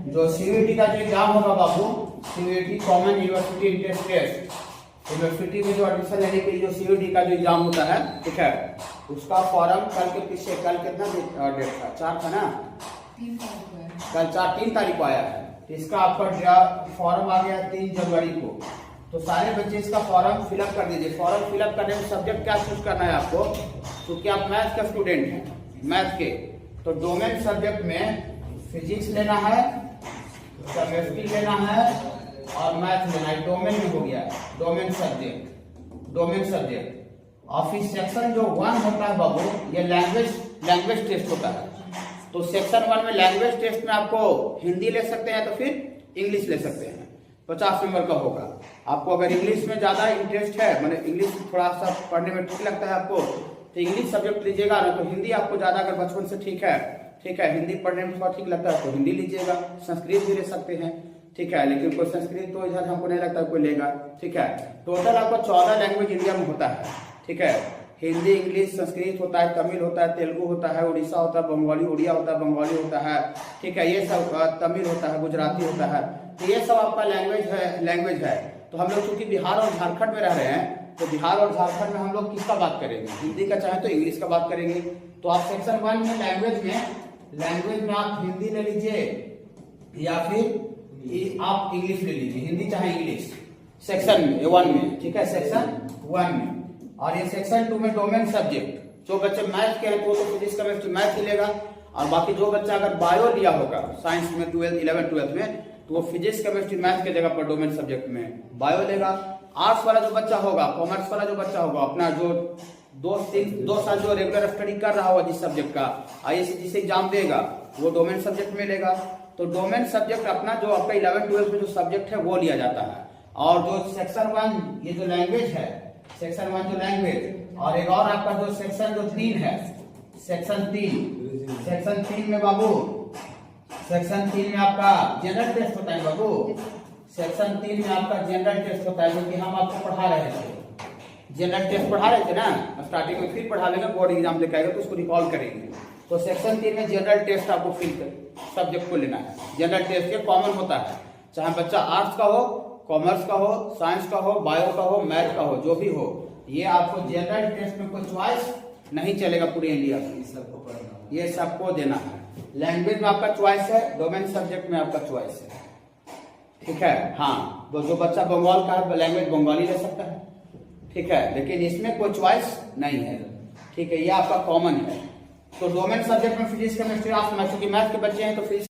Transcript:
जो सीयूईटी का जो एग्जाम होगा बाबू, CUET common university entrance test, university में जो एडमिशन लेने के लिए जो सीयूईटी का जो एग्जाम होता है, ठीक है, उसका फॉर्म कल के पीछे, कल कितना डेट था, 4 था ना, 3 तारीख को आया है। इसका आपका फॉर्म आ गया 3 जनवरी को। तो सारे बच्चे इसका फॉर्म फिलअप कर दीजिए। फॉर्म फिलअप करने में सब्जेक्ट क्या चूज करना है आपको, क्योंकि आप मैथ्स का स्टूडेंट हैं, मैथ्स के, तो डोमेन सब्जेक्ट में फिजिक्स लेना है, केमिस्ट्री लेना है और मैथ लेना है। डोमेन में हो गया डोमेन सब्जेक्ट। और फिर सेक्शन जो 1 होता है बाबू, ये लैंग्वेज टेस्ट होता है। तो सेक्शन 1 में लैंग्वेज टेस्ट में आपको हिंदी ले सकते हैं तो फिर इंग्लिश ले सकते हैं, 50 नंबर का होगा। आपको अगर इंग्लिश में ज्यादा इंटरेस्ट है, मतलब इंग्लिश थोड़ा सा पढ़ने में ठीक लगता है आपको, तो इंग्लिश सब्जेक्ट लीजिएगा ना। तो हिंदी आपको ज्यादा अगर बचपन से ठीक है, हिंदी पढ़ने में थोड़ा ठीक लगता है तो हिंदी लीजिएगा। संस्कृत भी ले सकते हैं, ठीक है, लेकिन कोई संस्कृत तो इधर हमको नहीं लगता कोई लेगा, ठीक है। टोटल आपको 14 लैंग्वेज इंडिया में होता है, ठीक है। हिंदी, इंग्लिश, संस्कृत होता है, तमिल होता है, तेलुगु होता है, उड़ीसा होता है, बंगाली, उड़िया होता है, बंगाली होता है, ठीक है, ये सब तमिल होता है, गुजराती होता है। तो ये सब आपका लैंग्वेज है। तो हम लोग चूंकि बिहार और झारखंड में रह रहे हैं, तो बिहार और झारखंड में हम लोग किसका बात करेंगे, हिंदी का, चाहे तो इंग्लिश का बात करेंगे। तो आप सेक्शन 1 में लैंग्वेज में आप हिंदी ले लीजिए या फिर आप इंग्लिश ले लीजिए, हिंदी चाहे इंग्लिश, सेक्शन 1 में, ठीक है, सेक्शन 1 में। और ये सेक्शन 2 में डोमेन सब्जेक्ट, जो बच्चे मैथ के हैं तो फिजिक्स, केमिस्ट्री, मैथ लेगा। और बाकी जो बच्चा अगर बायो लिया होगा साइंस में 11th 12th में, तो वो फिजिक्स, केमिस्ट्री, मैथ के जगह पर डोमेन सब्जेक्ट में बायो लेगा। आर्ट्स वाला जो बच्चा होगा, कॉमर्स वाला जो बच्चा होगा, अपना जो 2 साल जो रेगुलर स्टडी कर रहा होगा जिस सब्जेक्ट का, IAC जिसे एग्जाम देगा, वो डोमेन सब्जेक्ट में लेगा। तो डोमेन सब्जेक्ट अपना जो आपका 11th 12th में जो सब्जेक्ट है वो लिया जाता है। और जो सेक्शन 1 ये जो लैंग्वेज है, सेक्शन 1 जो लैंग्वेज, और एक और आपका जो सेक्शन 3 है, सेक्शन 3 में बाबू, सेक्शन 3 में आपका जनरल टेस्ट होता है बाबू। सेक्शन 3 में आपका जनरल टेस्ट होता है, जो कि हम आपको पढ़ा रहे थे, जनरल टेस्ट पढ़ा रहे थे ना स्टार्टिंग में, फिर पढ़ा लेंगे, बोर्ड एग्जाम लेकर आएगा तो उसको रिकॉल करेंगे। तो सेक्शन 3 में जनरल टेस्ट आपको फिर सब्जेक्ट को लेना है। जनरल टेस्ट ये कॉमन होता है, चाहे बच्चा आर्ट्स का हो, कॉमर्स का हो, साइंस का हो, बायो का हो, मैथ का हो, जो भी हो, ये आपको जनरल टेस्ट में कोई चॉइस नहीं चलेगा पूरे इंडिया में, ये सबको देना है। लैंग्वेज में आपका चॉइस है, डोमेन सब्जेक्ट में आपका चॉइस है, ठीक है। हाँ, जो बच्चा बंगाल का है लैंग्वेज बंगाली ले सकता है, ठीक है, लेकिन इसमें कोई चॉइस नहीं है, ठीक है, ये आपका कॉमन है। तो डोमेन सब्जेक्ट में फिजिक्स, केमिस्ट्री, आप चूंकि मैथ के बच्चे हैं तो फिजिक्स